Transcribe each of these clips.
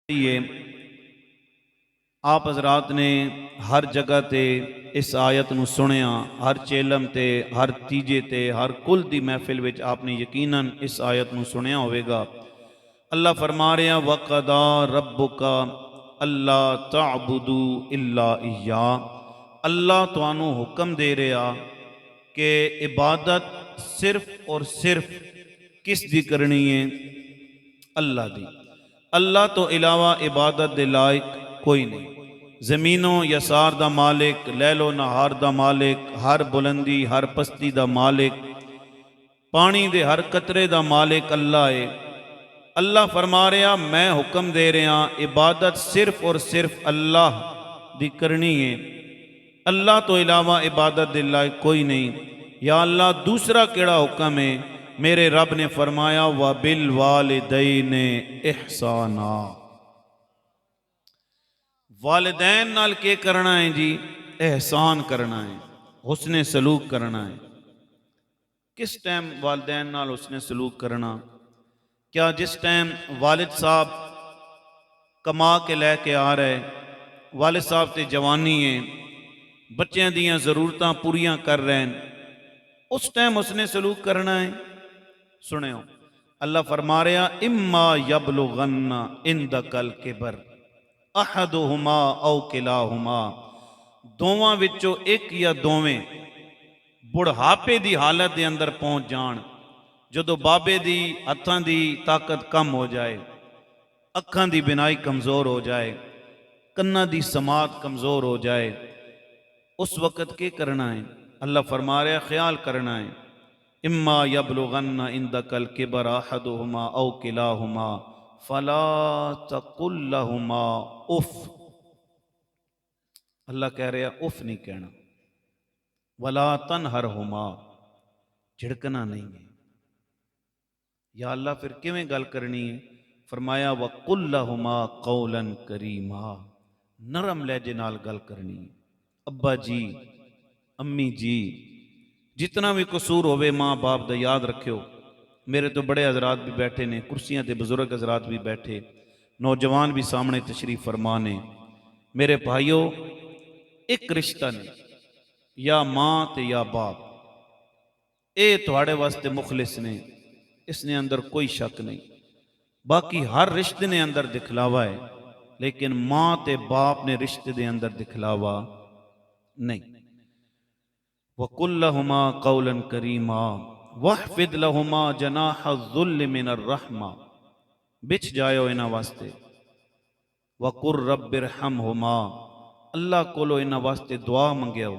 ये आप हजरात ने हर जगह ते इस आयत नूं सुनिया, हर चेलम ते, हर तीजे ते, हर कुल दी महफिल विच आपने यकीनन इस आयत नूं सुनिया होवेगा। अल्लाह फरमा रहा वक़दा रब्बुका अल्ला ताबुदू इल्ला इय्या। अल्लाह तुहानू हुक्म दे रहा कि इबादत सिर्फ और सिर्फ किस दी करनी है? अल्लाह दी। अल्लाह तो इलावा इबादत दे लायक कोई नहीं। ज़मीनों यसार दा मालिक, लैलो नहार दा मालिक, हर बुलंदी हर पस्ती दा मालिक, पानी दे हर कतरे दा मालिक अल्लाह है। अल्लाह फरमा रहा मैं हुक्म दे रहा इबादत सिर्फ और सिर्फ अल्लाह दी करनी है। अल्लाह तो इलावा इबादत दे लायक कोई नहीं। या अल्लाह दूसरा केड़ा हुक्म है? मेरे रब ने फरमाया व बिल वालिदैन इहसाना। वालिदैन नाल के करना है जी? एहसान करना है, हुस्ने सलूक करना है। किस टाइम वालिदैन नाल हुस्ने सलूक करना? क्या जिस टाइम वालिद साहब कमा के लैके आ रहे, वालिद साहब ते जवानी है, बच्चों दियां ज़रूरतां पूरियां कर रहे हैं, उस टाइम उसने सलूक करना है? सुनियो अल्लाह फरमा रहा इम्मा यबलुगन्ना इंदकल किबर अहदुहुमा औ किलाहुमा। दोवां विचों एक या दोवें बुढ़ापे की हालत के अंदर पहुंच जान, जदों बाबे दी हत्थां दी ताकत कम हो जाए, अखां दी बिनाई कमजोर हो जाए, कन्ना दी समात कमजोर हो जाए, उस वक़्त के करना है? अल्लाह फरमा रहा ख्याल करना है। इम्मा यबलुगन्ना इंदकल किबर अहदुहुमा औ किलाहुमा फला तकुल लहुमा उफ। अल्लाह कह रहा उफ नहीं कहना। वला तनहरहुमा, झिड़कना नहीं है। या अल्लाह फिर किवें गल करनी है? फरमाया वकुल लहुमा कौलन करीमा, नरम लहजे नाल गल करनी है। अब्बा जी, अम्मी जी, जितना भी कसूर होवे माँ बाप का याद रखियो। मेरे तो बड़े हजरात भी बैठे ने, कुर्सियां ते बुजुर्ग हजरात भी बैठे, नौजवान भी सामने तशरीफ फरमा ने। मेरे भाइयों, एक रिश्ता ने, या माँ ते या बाप, ये थोड़े वास्ते मुखलिस ने, इसने अंदर कोई शक नहीं। बाकी हर रिश्ते ने अंदर दिखलावा है, लेकिन माँ ते बाप ने रिश्ते दे अंदर दिखलावा नहीं। वकुल लहुमा कौलन करीमा वहफिद लहुमा जनाह ज़ुल्ल मिनर रहमा। बिछ जायो इन्हां वास्ते। वकुर रब्बिरहमहुमा, अल्लाह कोलो इन्हां वास्ते दुआ मंगियो,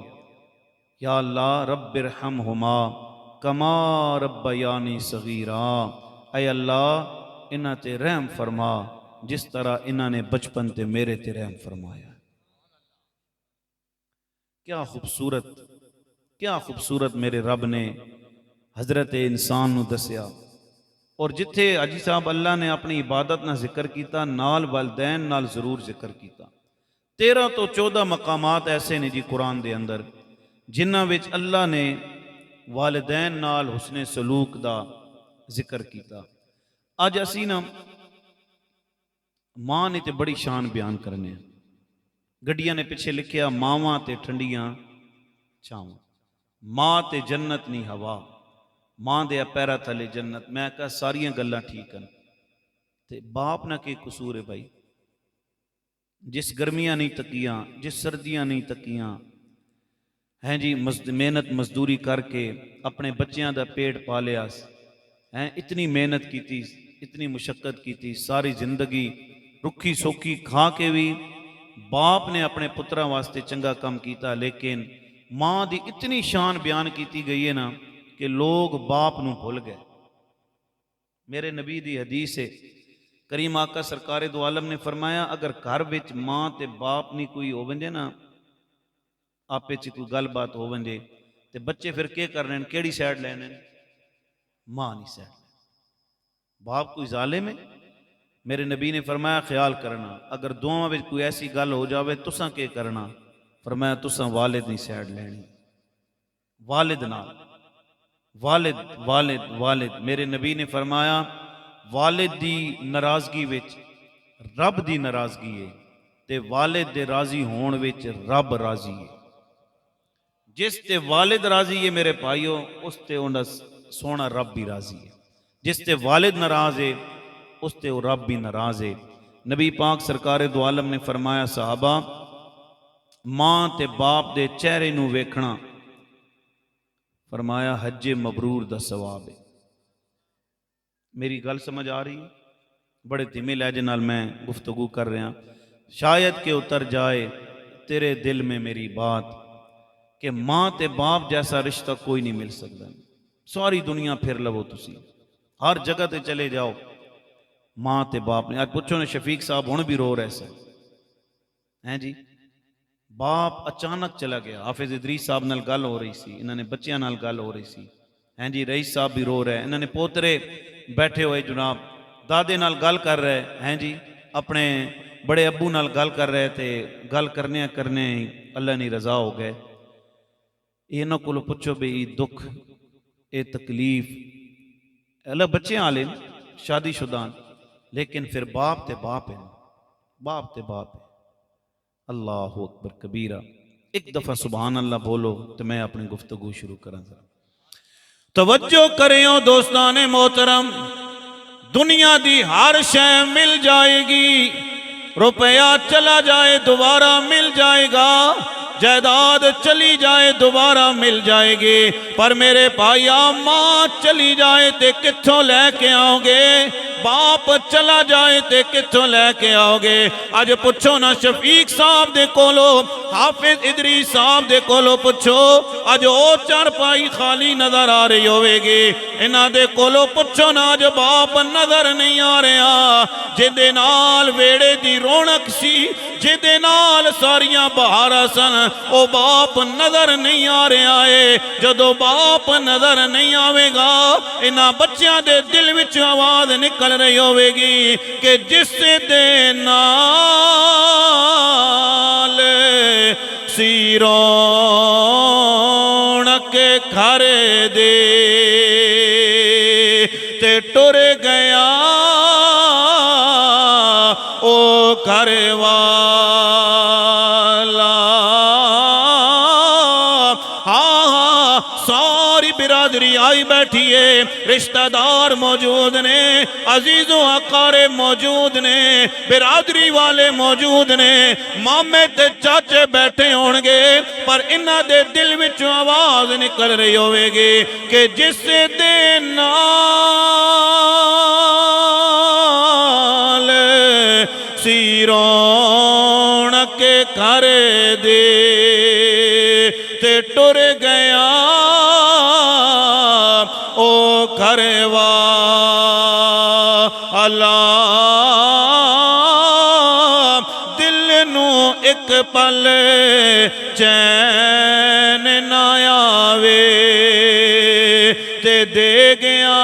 या अल्लाह रब्बिरहमहुमा कमा रब्बयानी सगीरा। ऐ अल्लाह इन्हां ते रहम फरमा जिस तरह इन्हां ने बचपन ते मेरे ते रहम फरमाया। क्या खूबसूरत, क्या खूबसूरत मेरे रब ने हजरत इंसान नूं दसिया। और जिथे हाजी साहब अल्लाह ने अपनी इबादत ना जिक्र किया, नाल वालदैन नाल जरूर जिक्र किया। 13 तो 14 मकामात ऐसे ने जी कुरान दे अंदर, जिन्हां विच अल्लाह ने वालिदैन नाल हुस्ने सलूक दा जिक्र किया। अज असी ना मां ने ते बड़ी शान बयान करने। गड्डियां ने पिछे लिखिया मावां ते ठंडियां छावां, मां ते जन्नत नहीं हवा, मां दे पैरा थले जन्नत। मैं कहा सारियां गल्लां ठीक हैं, ते बाप ना के कसूर है भाई? जिस गर्मियां नहीं तकियां, जिस सर्दियां नहीं तकियां, हैं जी मेहनत मजदूरी करके अपने बच्चों का पेट पालिया हैं, इतनी मेहनत की, इतनी मुशक्कत की, सारी जिंदगी रुखी सौखी खा के भी बाप ने अपने पुत्रों वास्ते चंगा काम किया। लेकिन माँ की इतनी शान बयान की गई है ना कि लोग बाप नूं भुल गए। मेरे नबी की हदीस है, करीम आका सरकार दो आलम ने फरमाया अगर घर विच माँ ते बाप नहीं कोई हो वंजे ना, आपे च कोई गलबात हो वंजे, ते बच्चे फिर के करने, केड़ी साइड लैने? माँ नहीं साइड। बाप कोई जालिम है? मेरे नबी ने फरमाया ख्याल करना, अगर दोवां विच कोई ऐसी गल हो जाए तुसां के करना? फरमाया तुसां वालिद नहीं साइड लैनी। वालिद नाल, वालिद वालिद वालिद। मेरे नबी ने फरमाया वालिद दी नाराजगी विच रब की नाराज़गी है ते वालिद दे राजी होने विच रब राजी है। जिस ते वालिद राजी है मेरे भाईओ, उस ते उन्दा सोना रब भी राजी है। जिस ते वालिद नाराज है उस ते वो रब भी नाराज है। नबी पाक सरकार दो आलम ने फरमाया, सहाबा मां ते बाप दे चेहरे नूं वेखना, फरमाया हज्जे मबरूर दा सवाब है। मेरी गल समझ आ रही है? बड़े धीमे लहजे नाल मैं गुफ्तगू कर रहा। शायद के उतर जाए तेरे दिल में मेरी बात कि मां ते बाप जैसा रिश्ता कोई नहीं मिल सकता। सारी दुनिया फिर लवो, तुसी हर जगह ते चले जाओ, मां ते बाप ने। आज पुछो ने शफीक साहब हुण भी रो रहे सन, हैं जी। बाप अचानक चला गया। हाफिज इदरीस साहब नाल गल हो रही सी, इन्होंने बच्चियां नाल गल हो रही सी, हैं जी। रईस साहब भी रो रहे, इन्होंने पोतरे बैठे हुए जनाब दादे नाल गल कर रहे हैं जी, अपने बड़े अब्बू नाल गल कर रहे थे। गल करने करने अल्लाह नहीं रजा हो गए। इन्हों को पुछो भी दुख ये तकलीफ, अल्लाह बच्चे आले शादीशुदा, लेकिन फिर बाप ते बाप है, बाप ते बाप है। अल्लाह अकबर कबीरा। एक दफा सुभान अल्लाह बोलो तो मैं अपनी गुफ्तगू शुरू करा। तवज्जो करियो दोस्ताने मोहतरम, दुनिया दी हर शय मिल जाएगी, रुपया चला जाए दोबारा मिल जाएगा, जायदाद चली जाए दोबारा मिल जाएगी, पर मेरे भाईया मां चली जाए ते कित्थों लैके आओगे, बाप चला जाए ते कित्थों लैके आओगे। अज पुछो ना शफीक साहब दे कोलो, हाफिज इदरीस साहब दे कोलो पुछो, अज ओ चारपाई खाली नजर आ रही होगी। इन्हां दे कोलो पुछो ना, अज बाप नजर नहीं आ रहा, जिहदे नाल वेड़े दी रौनक सी, जिहदे नाल सारियां बहारां सन, ओ बाप नजर नहीं आ रहा है। जदों बाप नजर नहीं आवेगा, इन्हां बच्चियां दे दिल विच आवाज निकल रही होगी कि जिस दे नाल सी रौनक घर दे ते टुर गया ओ घर वाला। हाँ, सारी बिरादरी आई बैठी है, रिश्तेदार मौजूद ने, अजीजों अकारे मौजूद ने, बिरादरी वाले मौजूद ने, मामे ते चाचे बैठे होंगे, पर इन्हां दे दिल विच आवाज निकल रही होगी कि जिस दे नाल सी रौनक घर दे ते टुर गया ओ घर वाला। दिल नू एक पल चैन ना आवे ते दे गया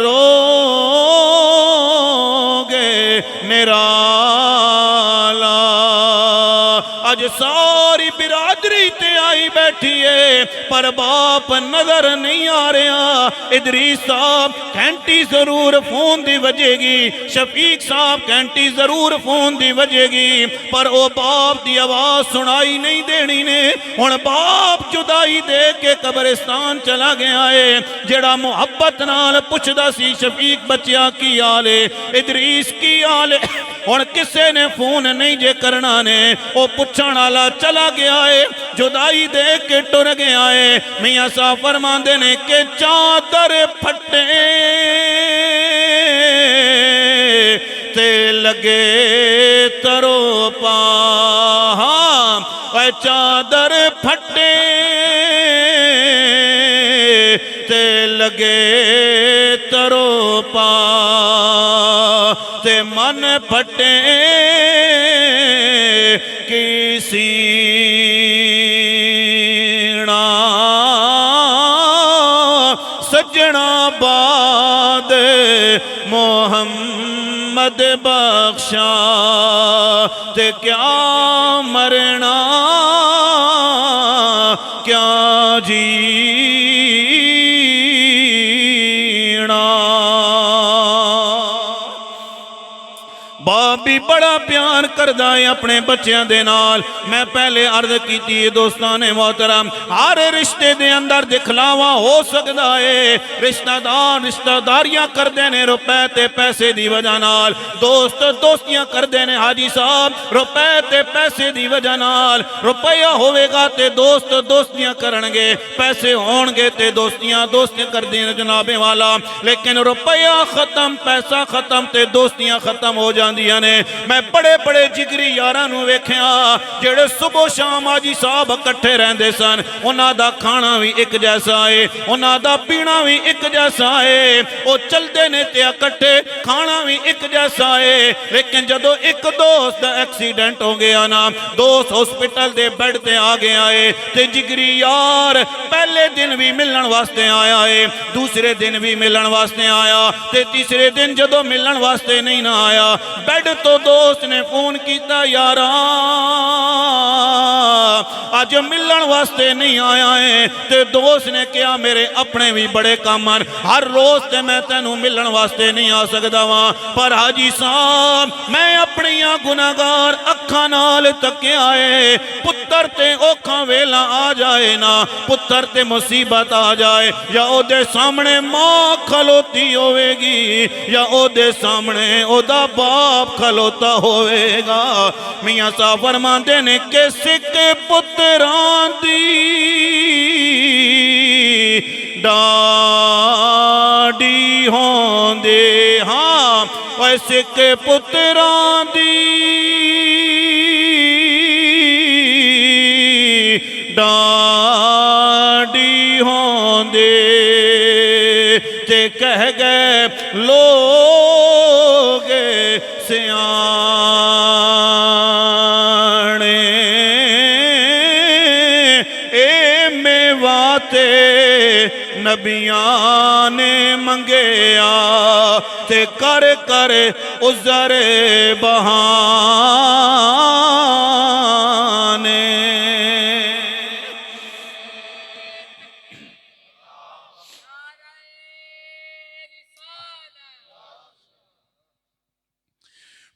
रोगे निराला। अज सारी बिरादरी ते आई बैठी है, पर बाप नजर नहीं आ रहा। इदरीस साहब घंटी जरूर फोन दी बजेगी, शफीक साहब घंटी जरूर फोन दी बजेगी, पर वो बाप दी आवाज सुनाई नहीं देनी ने। हुण बाप जुदाई दे के कब्रिस्तान चला गया है। जेड़ा मुहब्बत नाल पुछदा सी शफीक बच्चिया की हाल है, इदरीस की हाल है, हुण किसे ने फोन नहीं जे करना ने, वो पुछण वाला चला गया है, जुदाई दे के टुर गया है। मियां साहब फरमांदे ने कि चादर फटे ते लगे तरो पा, चादर फटे ते लगे तरो पा, ते मन फटे की सीना सजना बाद मोहम्मद बख्शा, ते क्या मरना क्या जीना। बाबी बयान करदा है अपने बच्चों के नाल। मैं पहले अर्ज की दोस्तों ने मोहतरम, हर रिश्ते दे अंदर दिखलावा हो सकता है। रिश्तेदार रिश्तेदारियां करते ने रुपए ते पैसे की वजह नाल, दोस्त दोस्तियां करते ने हाजी साहब रुपए ते पैसे की वजह नाल। रुपया होवेगा ते दोस्त दोस्तियां करनगे, पैसे होणगे ते दोस्तियां दोस्तियां कर देन जनाबे वाला। लेकिन रुपया खत्म, पैसा खत्म ते दोस्तियां खत्म हो जांदियां ने। मैं बड़े बड़े जिगरी यारां नूं वेखिया जेड़े सुबह शाम हाजी साहब इकट्ठे रहंदे सन। उन्हां दा खाना भी एक जैसा है, उन्हां दा पीना भी एक जैसा है, वो चलते ने ते इकट्ठे, खाना भी एक जैसा है। लेकिन जदों एक दोस्त दा एक्सीडेंट हो गया ना, दोस्त हॉस्पिटल दे बेड ते आ गया है ते जिगरी यार पहले दिन भी मिलन वास्ते आया है, दूसरे दिन भी मिलन वास्ते आया ते तीसरे दिन जदों मिलन वास्ते नहीं ना आया, बेड तो दोस्त ने फोन किया यारा अज मिलन वास्ते नहीं आया है। ते दोस्त ने कहा मेरे अपने भी बड़े काम हैं, हर रोज ते मैं तेनू मिलन वास्ते नहीं आ सकता वहां, पर हाजी साहब मैं अपनियां गुनाहगार अखा नाल तकिया है। पुत्र ते औखा वेला आ जाए ना, पुत्र ते मुसीबत आ जाए, या ओदे सामने मां खलोती होवेगी या ओदे सामने ओदा बाप खलोता होवेगा। मियां साहब फरमांदे ने कि सिख पुत्रां दी डाडी होंदे, हाँ वैसे के पुत्रां दी डाडी होंदे। ते कह गए लोग सियाणे ए मेवाते नबियां ने मंगेया ते कर कर उज़र बहाने।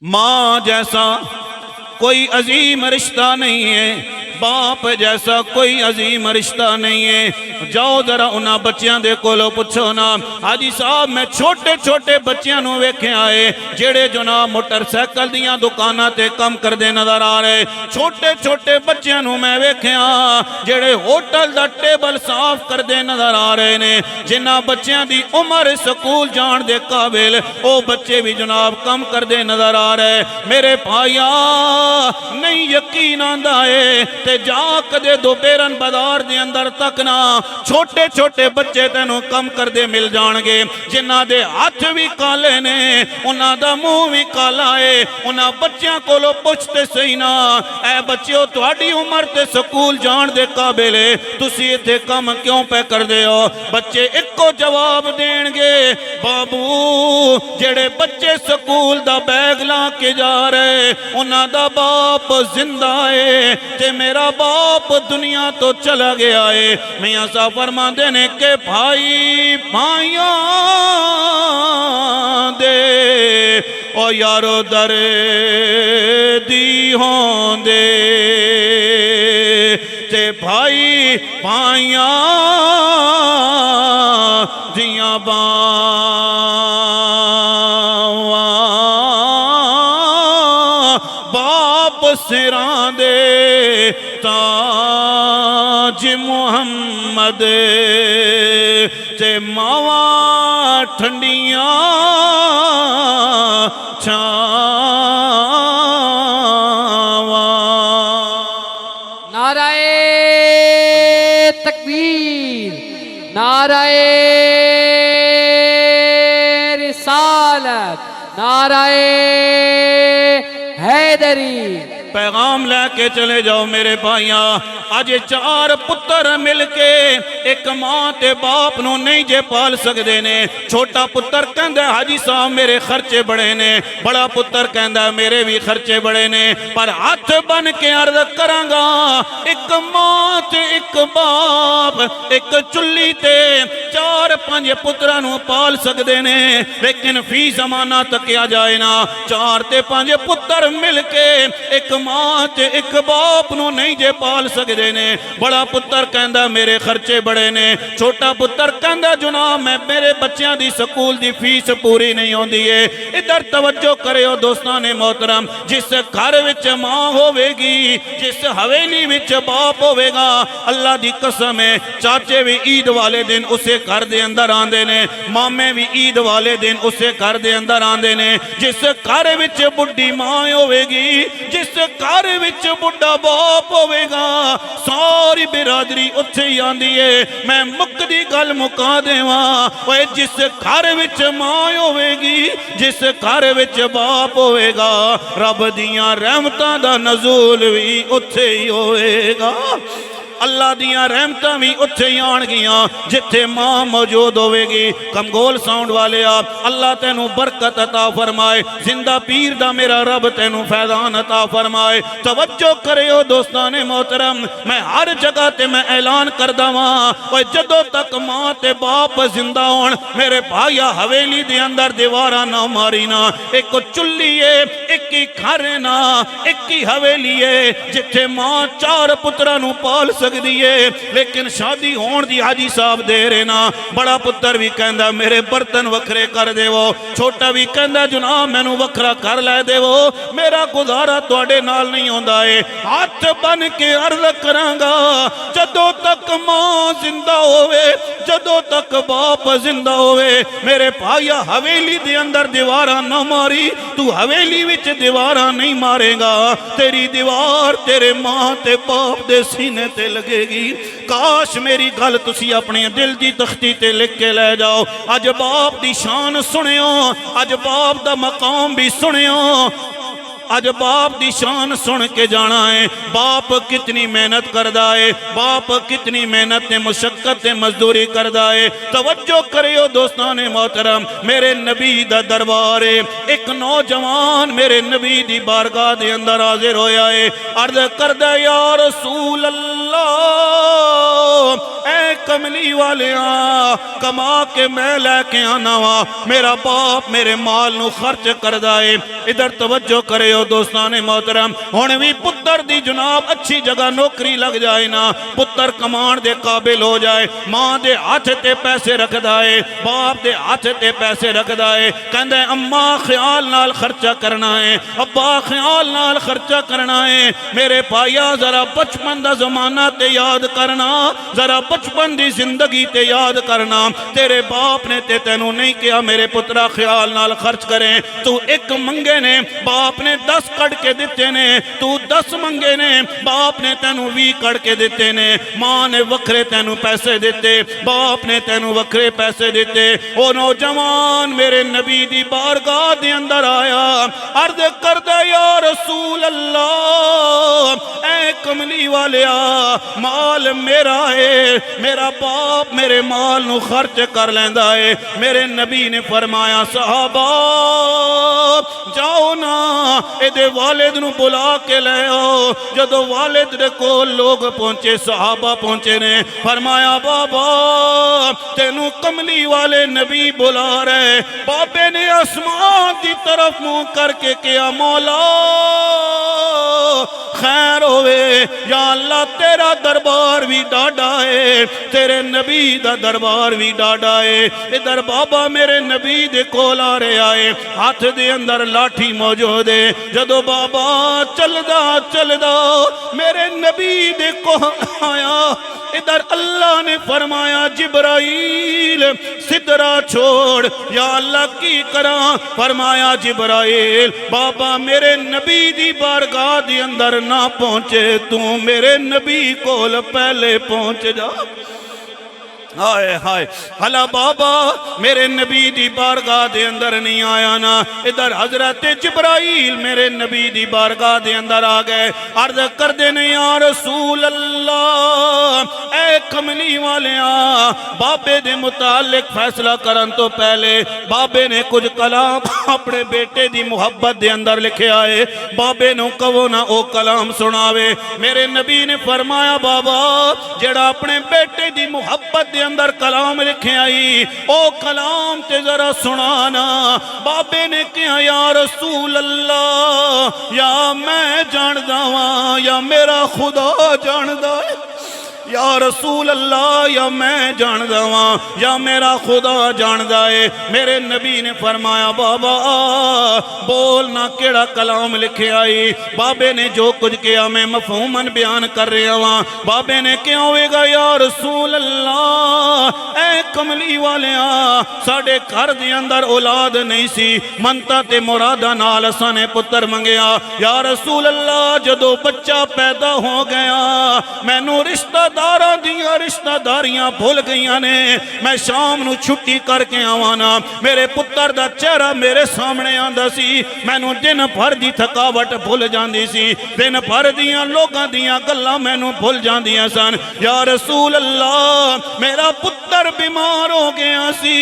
माँ जैसा कोई अजीम रिश्ता नहीं है, बाप जैसा कोई अजीम रिश्ता नहीं है। जाओ जरा उन्हां बच्चों के कोलों पुछो ना, हाजी साहब मैं छोटे छोटे बच्चों नूं वेख्या है जेड़े जनाब मोटरसाइकिल दियां दुकानां ते काम करते नजर आ रहे। छोटे छोटे बच्चों नूं मैं वेख्या जेड़े होटल दा टेबल साफ करते नजर आ रहे ने। जिन्हां बच्चों की उम्र स्कूल जाण दे काबिल वो बच्चे भी जनाब काम करते नजर आ रहे। मेरे भाइया नहीं यकीन आंदा है ते जा कदे दोपहरन बाजार दे अंदर तक ना छोटे छोटे बच्चे तेनों कम करते मिल जाणगे, जिन्हां दे हाथ भी काले ने, उन्हां दा मुंह भी काला है। उन्हां बच्चों कोलों पुछते सही ना, ऐ बच्चों तुहाडी उम्र ते स्कूल जाण दे काबिल है, तुसीं इत्थे काम क्यों पे करदे हो? बच्चे इक्को जवाब देणगे, बाबू जेड़े बच्चे स्कूल दा बैग ला के जा रहे उन्हां दा बाप जिंदा है ते मेरा बाप दुनिया तो चला गया है। मियां साहब फरमाते ने के भाई भाइयों दे ओ यारो दर्दी होंदे ते भाई भाइयों दियां बावां बाप सिरां दे ताज मुहम्मद ते मावा ठंडियां छावा। नाराए तकबीर, नाराए रिसालत, नाराए हैदरी, पैगाम लैके चले जाओ मेरे भाइया। अज 4 पुत्र मिल के एक मां ते बाप नूं नहीं जे पाल सकते ने। छोटा पुत्र कहंदा हाजी साहब मेरे खर्चे बड़े ने, बड़ा पुत्र कहंदा मेरे भी खर्चे बड़े ने, पर हाथ बन के अर्ज करांगा एक मां ते एक बाप एक चुल्ली ते 4-5 पुत्रां नूं पाल सकते ने, लेकिन फी जमाना तकिया जाए ना 4 ते 5 पुत्र मिल के एक मां ते एक बाप नूं नहीं जे पाल सकते ने। बड़ा पुत्र कहंदा मेरे खर्चे बड़े ने, छोटा पुत्र कहंदा जनाब मैं मेरे बच्चों की स्कूल की फीस पूरी नहीं होती है। इधर तवज्जो करियो दोस्तों ने मोहतरम, जिस घर विच मां होवेगी, जिस हवेली विच बाप होवेगा, अल्लाह दी कसम है चाचे भी ईद वाले दिन उसे घर दे अंदर आंदे ने, मामे भी ईद वाले दिन उसे घर दे अंदर आंदे ने। जिस घर विच बुढ़ी मां होवेगी, जिस घर विच बुढ़ा बाप होवेगा, सारी बिरादरी उत्थे ही आंदी है। मैं मुकदी गल मुका देवां, ओए जिस घर विच मां होवेगी, जिस घर विच बाप होवेगा, रब दियां रहमतां दा नज़ूल भी उत्थे ही होवेगा। अल्लाह दियां रहमतां भी उत्थे ही आणगियां जिथे मां मौजूद होवेगी। कमगोल साउंड वाले आप अल्लाह तेनू बरकत अता फरमाए, जिंदा पीर दा मेरा रब तेनू फैजान अता फरमाए। तवज्जो करियो दोस्तां ने मोहतरम, मैं हर जगह ते मैं ऐलान करदा वां, ओए जदों तक मां ते बाप जिंदा होण मेरे भाईया हवेली दे अंदर दीवारां ना मारी ना। एक चुल्ली है, एक ही घर है ना, एक ही हवेली है जिथे मां 4 पुत्रां नू पाल सकदी है, लेकिन शादी होण दी हाजी साहब दे रहे ना। बड़ा पुत्र भी कहंदा मेरे बर्तन वखरे कर देवो, छोटा भी कहंदा जनाब मैनू वखरा कर लै देवो, मेरा गुजारा तुहाडे नाल नहीं होंदा है। हाथ बन के अर्ज करांगा जदों तक मां जिंदा होवे, जदों तक बाप जिंदा होवे, मेरे भाईया हवेली दे अंदर दीवारां ना मारी, तू हवेली विच दीवारां नहीं मारेगा, तेरी दीवार तेरे मां ते बाप दे सीने ते लगेगी। काश मेरी गल तुसी अपने दिल की तख्ती ते लिख के ले जाओ। अज बाप दी शान सुनियो, अज बाप दा मकाम भी सुनियो, अज बाप दी शान सुन के जाना है। बाप कितनी मेहनत करदा है, बाप कितनी मेहनत ते मुशक्कत ते मजदूरी करदा है। तवज्जो करियो दोस्तों ने मोहतरम, मेरे नबी दा दरबार है। एक नौजवान मेरे नबी दी बारगाह दे अंदर हाजिर होया है, अर्ज करदा या रसूल अल्लाह, ऐ कमली वालिया कमा के मैं लैके आना वा, मेरा बाप मेरे माल नू खर्च करदा है। इधर तवज्जो करे दोस्तों ने मोहतरम, हुण भी पुत्र दी जनाब अच्छी जगह नौकरी लग जाए ना, पुत्र कमान दे काबिल हो जाए, मां दे हाथ ते पैसे रखदा है, बाप दे हाथ ते पैसे रखदा है, कहंदा अम्मा ख्याल नाल खर्चा करना है, अब्बा ख्याल नाल खर्चा करना है। मेरे भाईया जरा बचपन दा जमाना ते याद करना, जरा बचपन दी जिंदगी ते याद करना। तेरे बाप ने ते तेनू नहीं किया मेरे पुत्रा ख्याल नाल खर्च करें, तू एक मंगे ने बाप ने 10 कड़ के दिते ने, तू 10 मंगे ने बाप ने तेनू 20 कड़ के दिते ने, मां ने वखरे तेनू पैसे दिते, बाप ने तेनू वखरे पैसे दिते। ओ नौजवान मेरे नबी दी बारगाह दे अंदर आया, अर्ज करदा या रसूल अल्लाह, ऐ कमली वालिया माल मेरा है, मेरा बाप मेरे माल नू खर्च कर लैंदा है। मेरे नबी ने फरमाया सहाबा जाओ ना इहदे वालिद नू बुला के ले आओ। जदों वालिद दे कोल लोग पहुंचे, सहाबा पहुंचे ने, फरमाया बाबा तेनू कमली वाले नबी बुला रहे। बाबे ने आसमान की तरफ मुंह करके कहा मौला खैर होवे, या अल्लाह तेरा दरबार भी डाडा है, तेरे नबी दा दरबार भी डाडा है। इधर बाबा मेरे नबी दे कोल आ रहा है, हाथ दे अंदर लाठी मौजूद है। जदों बाबा चलदा चलदा मेरे नबी दे कोल आया, इधर अल्लाह ने फरमाया जिब्राइल सिदरा छोड़, या अल्लाह की करा। फरमाया जिब्राइल बाबा मेरे नबी दी बारगाह दे अंदर ना पहुंचे, तू मेरे नबी कोल पहले पहुंच जा। हाय हाय हला बाबा मेरे नबी दी बारगाह दे अंदर नहीं आया ना। इधर हजरत जिब्राइल मेरे नबी दी बारगाह दे अंदर आ गए। अर्ज कर देने या रसूल अल्लाह ए कमली वालिया बाबे दे मुतालिक फैसला करन तो पहले बाबे ने कुछ कलाम अपने बेटे दी मुहब्बत दे अंदर लिखे आए। बाबे नू कहो ना ओ कलाम सुनावे। मेरे नबी ने फरमाया बाबा जेड़ा अपने बेटे दी मुहब्बत दे अंदर कलाम लिखे आई ओ कलाम ते जरा सुनाना। बाबे ने कहा या रसूल अल्लाह या मैं जानदा वां या मेरा खुदा जानदा है। या रसूल अल्लाह या मैं जानदा वां या मेरा खुदा जानदा है। मेरे नबी ने फरमाया बाबा बोल ना केड़ा कलाम लिखे आई। बाबे ने जो कुछ किया मैं मफहूमन बयान कर रहा वां। बाबे ने क्या होएगा या रसूल अल्लाह ए कमली वालिया साडे घर दे अंदर औलाद नहीं सी मनता ते मुरादा नाल असां ने पुत्र मंगया। या रसूल अल्लाह जदों बच्चा पैदा हो गया मैनू रिश्तेदारां दियां रिश्तेदारियां भुल गईयां ने। मैं शाम नू छुट्टी करके आवाना मेरे पुत्र दा चेहरा मेरे सामने आंदा सी। मैनू दिन भर दी थकावट भुल जांदी सी। दिन भर दियां लोगां दियां गल्लां मैनू भुल जांदियां सन। या रसूल अल्लाह मेरा पुत्र बीमार हो गया सी।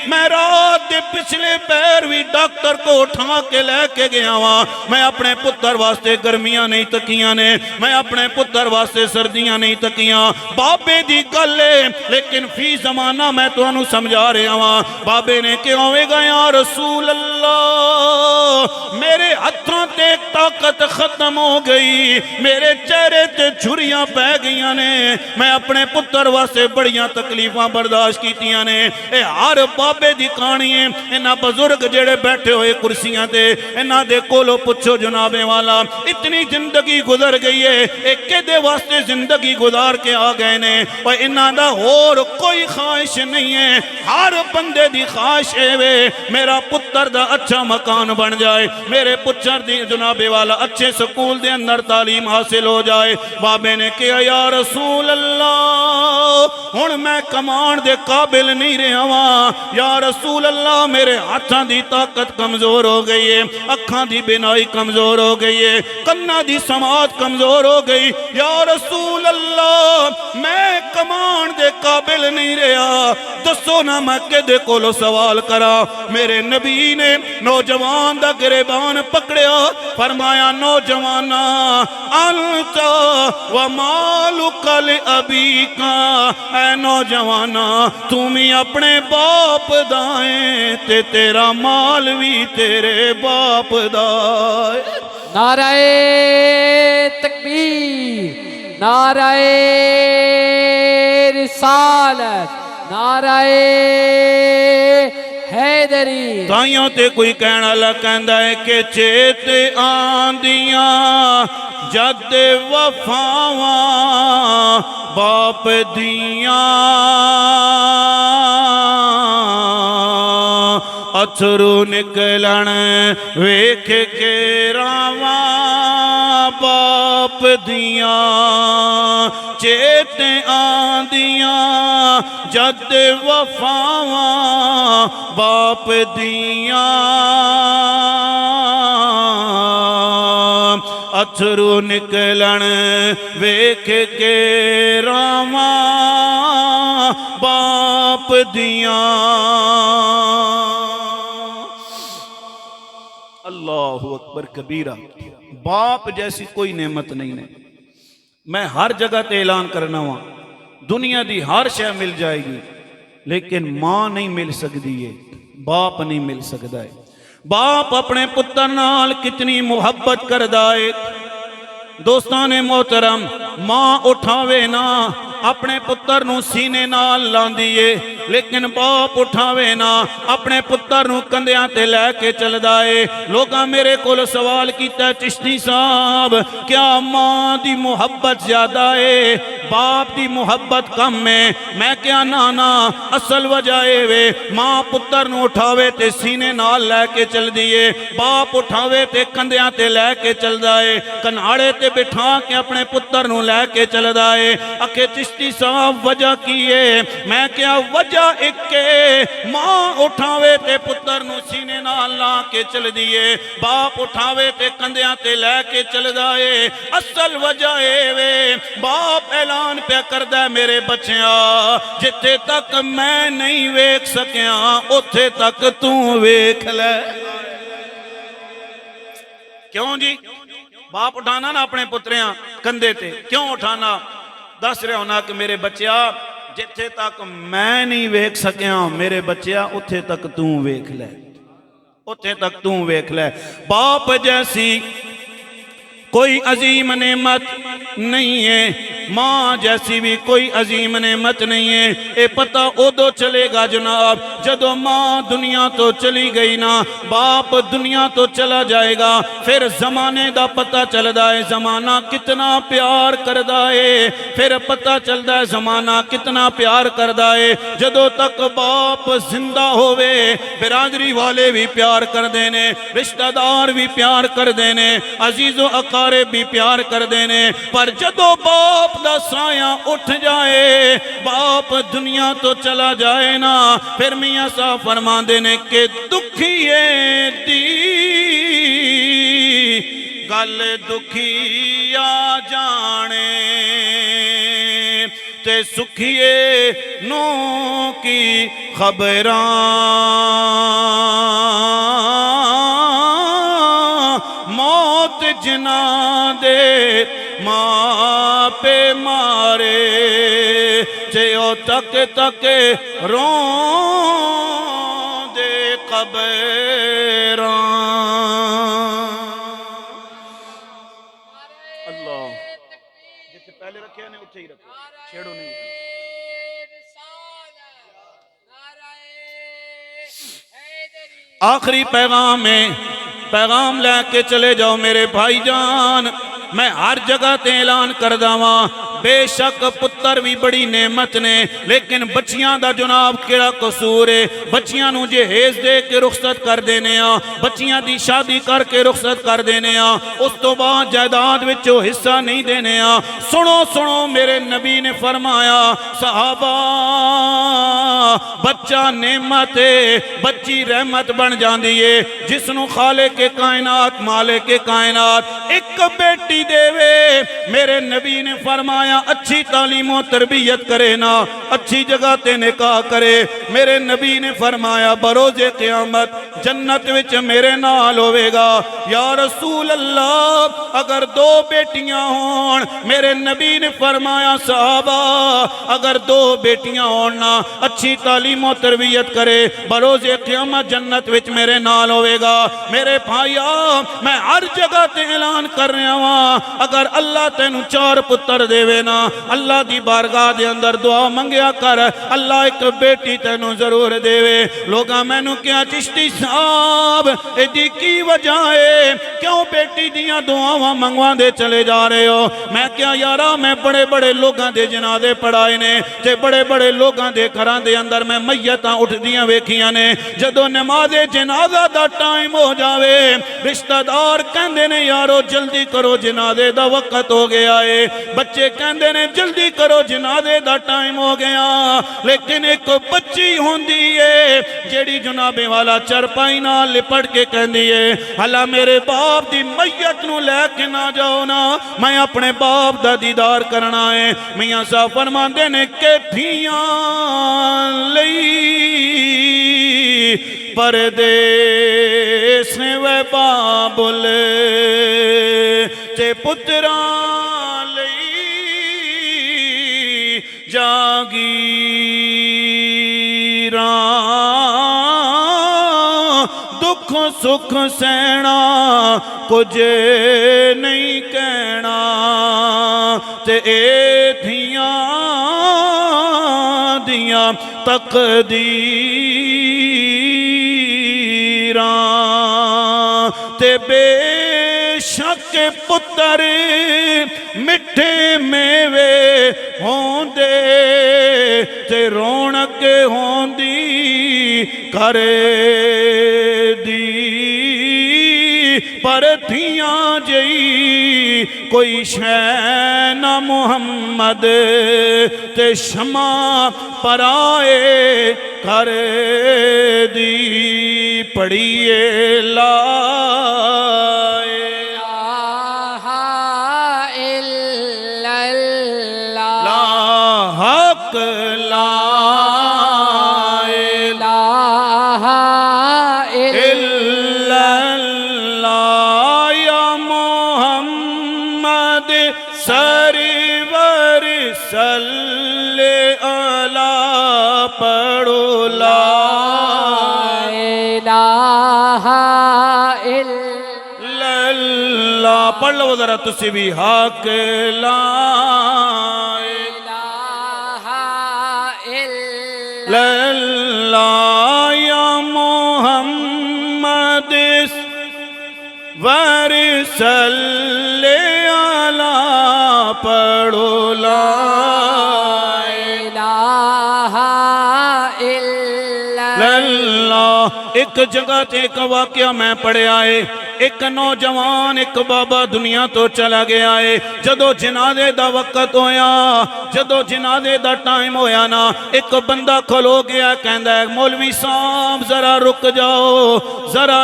मैं रात के पिछले पैर भी डॉक्टर को उठा के लेके गया वां। मैं अपने पुत्र वास्ते गर्मियां नहीं तकियां ने मैं अपने पुत्र वास्ते सर्दियां नहीं तकियां। बाबे दी गल है लेकिन फी जमाना मैं तुहानू समझा रहा वां। बाबे ने क्या होएगा या रसूल अल्लाह मेरे हथों ते ताकत खत्म हो गई मेरे चेहरे ते झुरियां पै गईयां ने। मैं अपने पुत्र वास्ते बड़ियां तकलीफां बर्दाश्त कीतियां ने। ए हर बाबे दी कहानी है। इन्हां बुजुर्ग जेड़े बैठे हुए कुर्सियां ते इन्हां दे कोलों पुछो जनाबे वाला इतनी जिंदगी गुजर गई है एक केदे वास्ते जिंदगी गुजार के आ गए ने। और इन्हां दा होर कोई ख्वाहिश नहीं है। हर बंदे दी ख्वाहिश है वे मेरा पुत्र दा अच्छा मकान बन जाए मेरे पुत्र दी जनाबे वाला अच्छे स्कूल दे अंदर तालीम हासिल हो जाए। बाबे ने कहा या रसूल अल्लाह हुण मैं कमान दे काबिल नहीं रहा वां। या रसूल अल्लाह मेरे हाथां दी ताकत कमजोर हो गई है अखां दी बिनाई कमजोर हो गई है कन्ना दी समात कमजोर हो गई। या रसूल अल्लाह मैं कमान दे काबिल नहीं रहा दसो ना मैं किहदे कोलों सवाल करा। मेरे नबी ने नौजवान दा गिरबान पकड़िया फरमाया नौजवाना अंता व मालुका li अबीका ऐ नौजवाना तू भी अपने बाप दा है ते तेरा माल भी तेरे बाप दा है। नाराए तकबीर नाराए रिसालत नाराए हैदरी। ताइयों ते कोई कहना ला कहंदा है कि चेत आंदियां जद वफावां बाप दियां अथरू निकलन वेख के रावां बाप दियां चेत आंदियां जद वफावां बाप दियां अथरू निकलन वेख के रावां बाप दियां। अल्लाहु अकबर कबीरा। बाप जैसी कोई नेमत नहीं ने। मैं हर जगह ते ऐलान करना वा दुनिया दी हर शय मिल जाएगी लेकिन मां नहीं मिल सकती है बाप नहीं मिल सकता है। बाप अपने पुत्र नाल कितनी मुहब्बत करदा है। दोस्तां ने मोहतरम मां उठावे ना अपने पुत्र नू सीने नाल लांदी है लेकिन बाप उठावे ना अपने पुत्र नू कंधियां ते लैके चलदा है। लोगां मेरे कोल सवाल कीता चिश्ती साहब क्या मां दी मुहब्बत ज्यादा है बाप दी मुहब्बत कम है? मैं क्या ना ना असल वजह है वे मां पुत्र नू उठावे ते सीने नाल लैके चलदी है बाप उठावे ते कंधियां ते लैके चलदा है कन्हाड़े ते बिठा के अपने पुत्र नू लैके चलदा है। आखे चिश्ती साहब वजह की है? मैं क्या वजह एक है, मां उठावे ते पुत्र नूं सीने नाल ला के चल दिए, बाप उठावे ते कंधियां ते लैके चलदा है। असल वजह है वे बाप ऐलान पे करदा है, मेरे बच्चिया जिथे तक मैं नहीं वेख सकिया उथे तक तू वेख ले। क्यों जी? बाप उठाना ना अपने पुत्रियां कंधे ते, क्यों उठाना? दस रहा होना कि मेरे बच्चिया जिथे तक मैं नहीं वेख सकिया मेरे बच्चिया उथे तक तू वेख ले, उथे तक तू वेख ले। बाप जैसी कोई अजीम नेमत नहीं है, मां जैसी भी कोई अजीम नेमत नहीं है। ये पता उदो चलेगा जनाब जदों मां दुनिया तो चली गई ना, बाप दुनिया तो चला जाएगा, फिर जमाने का पता चलता है जमाना कितना प्यार करता है। फिर पता चलता है जमाना कितना प्यार करता है। जदों तक बाप जिंदा होवे बिरादरी वाले भी प्यार करते ने, रिश्तेदार भी प्यार करते ने, अजीजो अकारे भी प्यार करते ने। पर जदों बाप दा साया उठ जाए, बाप दुनिया तो चला जाए ना, फिर मियां साहब फरमाते ने कि दुखिए दी गल दुखिया जाने ते सुखिए नू की खबरां मौत जिना दे मां पे मारे जे ओ तक तक रो दे कबरां। अल्लाह जिथे पहले रखे ने उठे ही रखो, छेड़ो नहीं। आखिरी पैगाम में पैगाम लैके चले जाओ मेरे भाईजान। मैं हर जगह ते ऐलान कर दावा, बेशक पुत्र भी बड़ी नेमत ने, लेकिन बच्चियां दा जनाब केड़ा कसूर है? बच्चियां नूं जहेज दे के रुखसत कर देने आ, बच्चियां दी शादी करके रुखसत कर देने आ, उस तो बाद जायदाद विचों हिस्सा नहीं देने आ। सुनो सुनो मेरे नबी ने फरमाया, सहाबा बच्चा नेमत है, बच्ची रहमत बन जाती है। जिसनों खाले के कायनात माले के कायनात एक बेटी देवे, मेरे नबी ने फरमाया अच्छी तालीमो तरबियत करे ना, अच्छी जगह ते निकाह करे। मेरे नबी ने फरमाया बरोजे क़यामत जन्नत विच मेरे नाल होवेगा। या रसूल अल्लाह अगर दो बेटियां होन, मेरे नबी ने फरमाया सहाबा अगर दो बेटियां होन ना, अच्छी तालीमो तरबियत करे, बरोजे क़यामत जन्नत विच मेरे नाल होवेगा। मेरे भाईया मैं हर जगह ते ऐलान कर रहा वां, अगर अल्लाह तेनू चार पुत्र देवे ना, अल्लाह दी बारगाह दे अंदर दुआ मंगया कर, अल्लाह एक बेटी तेनू जरूर देवे। लोगा मैनू क्या चिश्ती साहब इहदी की वजह है, क्यों बेटी दियां दुआवां मंगवांदे चले जा रहे हो? मैं क्या यारा मैं बड़े बड़े लोगों के जनाजे पढ़ाए ने, ते बड़े बड़े लोगों के घरां दे अंदर मैं मैयतां उठदियां वेखियां ने। जदों नमाज़े जनाजा दा टाइम हो जावे, रिश्तेदार कहंदे ने यारो जल्दी करो जनाजे दा वक्त हो गया है, बच्चे कहंदे ने जल्दी करो जनाजे दा टाइम हो गया। लेकिन एक बच्ची होंदी है जेड़ी जनाबे वाला चरपाई नाल लिपट के कहंदी है हला मेरे बाप दी मैयत नूं लैके ना जाओ ना, मैं अपने बाप दा दीदार करना है। मियां साहब फरमांदे ने कि धियां लई परदेस वे बाबुल ते पुत्रा लई जागीरा, दुख सुख सहना कुछ नहीं कहना, ते ए धियां दियां तकदीरां, ते बेशक पुत्र मिठे मेवे होंदे, ते रौनक होंदी करे दी, पर धियां जई कोई शै ना मुहम्मद ते शमा पराए कर दी पड़िए लाए ला हक लाए इल्लल्लाह या मोहम्मद सरवर सल्ले अला पढ़ो ला इल्लल्लाह पढ़ लो जरा तुसी भी हक लाए इल्लल्लाह या मोहम्मद वरसल्ले अला पढ़ो ला इल्लल्लाह। एक जगह ते एक वाकया मैं पढ़िया है, एक नौजवान एक बाबा दुनिया तो चला गया है। जदों जनाजे दा वक्त होया, जदों जनाजे दा टाइम होया ना, एक बंदा खलो गया, कहंदा है मौलवी साहब जरा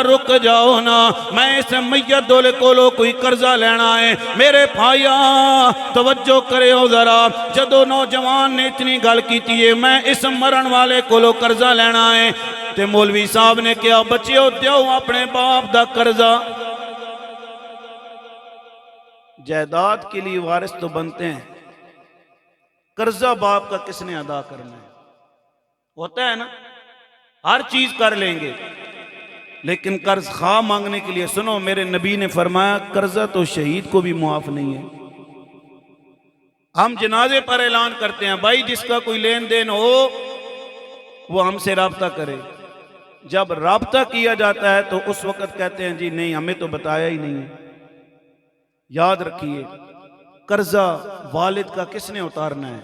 रुक जाओ ना, मैं इस मैयत दोले कोलो कोई कर्जा लेना है। मेरे भाइया तवज्जो करो जरा, जदों नौजवान ने इतनी गल की है, मैं इस मरण वाले कोलो कर्जा लेना है, ते मौलवी साहब ने कहा बच्चियों दो अपने बाप दा कर्जा। जायदाद के लिए वारिस तो बनते हैं, कर्जा बाप का किसने अदा करना है? होता है ना, हर चीज कर लेंगे, लेकिन कर्ज खा मांगने के लिए सुनो, मेरे नबी ने फरमाया कर्जा तो शहीद को भी मुआफ नहीं है। हम जनाजे पर ऐलान करते हैं भाई जिसका कोई लेन देन हो वो हमसे राब्ता करे। जब राब्ता किया जाता है तो उस वक्त कहते हैं जी नहीं हमें तो बताया ही नहीं है। याद रखिए कर्जा वालिद का किसने उतारना है?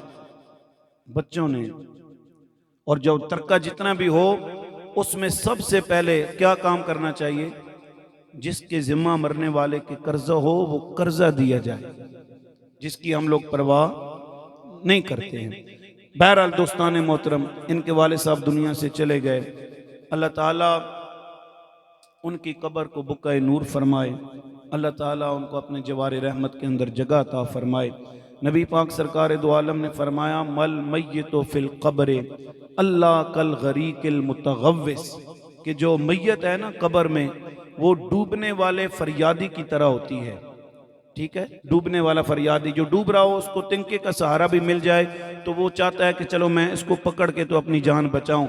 बच्चों ने। और जो तरका जितना भी हो उसमें सबसे पहले क्या काम करना चाहिए? जिसके जिम्मा मरने वाले के कर्जा हो वो कर्जा दिया जाए, जिसकी हम लोग परवाह नहीं करते हैं। बहरहाल दोस्तान मोहतरम, इनके वाले साहब दुनिया से चले गए, अल्लाह ताला उनकी कब्र को बुकाए नूर फरमाए, अल्लाह ताला उनको अपने जवारे रहमत के अंदर जगह अता फरमाए। नबी पाक सरकार दो आलम ने फरमाया मल मय्यतो फिल कब्र अल्लाह कल गरीकिल मुतगव्विस, कि जो मैयत है ना कब्र में वो डूबने वाले फरियादी की तरह होती है। ठीक है, डूबने वाला फरियादी जो डूब रहा हो उसको तिनके का सहारा भी मिल जाए तो वो चाहता है कि चलो मैं इसको पकड़ के तो अपनी जान बचाऊं।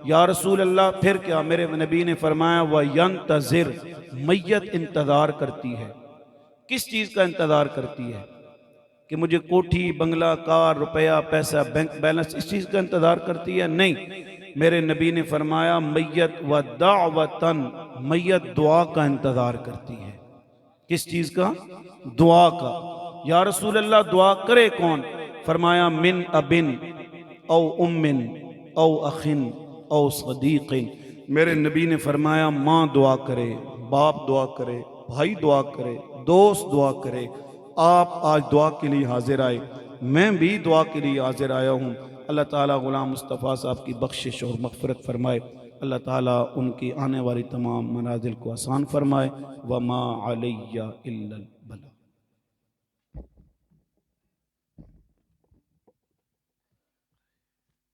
या रसूल अल्लाह फिर क्या? मेरे नबी ने फरमाया वह यंतज़िर, मैयत इंतज़ार करती है। किस चीज़ का इंतज़ार करती है? कि मुझे कोठी बंगला कार रुपया पैसा बैंक बैलेंस इस चीज़ का इंतज़ार करती है? नहीं, मेरे नबी ने फरमाया मैयत व दावतन, मैयत दुआ का इंतज़ार करती है। किस चीज़ का? दुआ का। या रसूल अल्लाह दुआ करे कौन? फरमाया मिन अबिन औ उम्मिन औ अखिन औ सदीकिन। मेरे नबी ने फरमाया माँ दुआ करे, बाप दुआ करे, भाई दुआ करे, दोस्त दुआ करे। आप आज दुआ के लिए हाजिर आए, मैं भी दुआ के लिए हाजिर आया हूँ। अल्लाह ताला गुलाम मुस्तफ़ा साहब की बख्शिश और मग़फ़िरत फरमाए। अल्लाह ताला उनकी आने वाली तमाम मनाजिल को आसान फरमाए। वमा अलैया इल्लल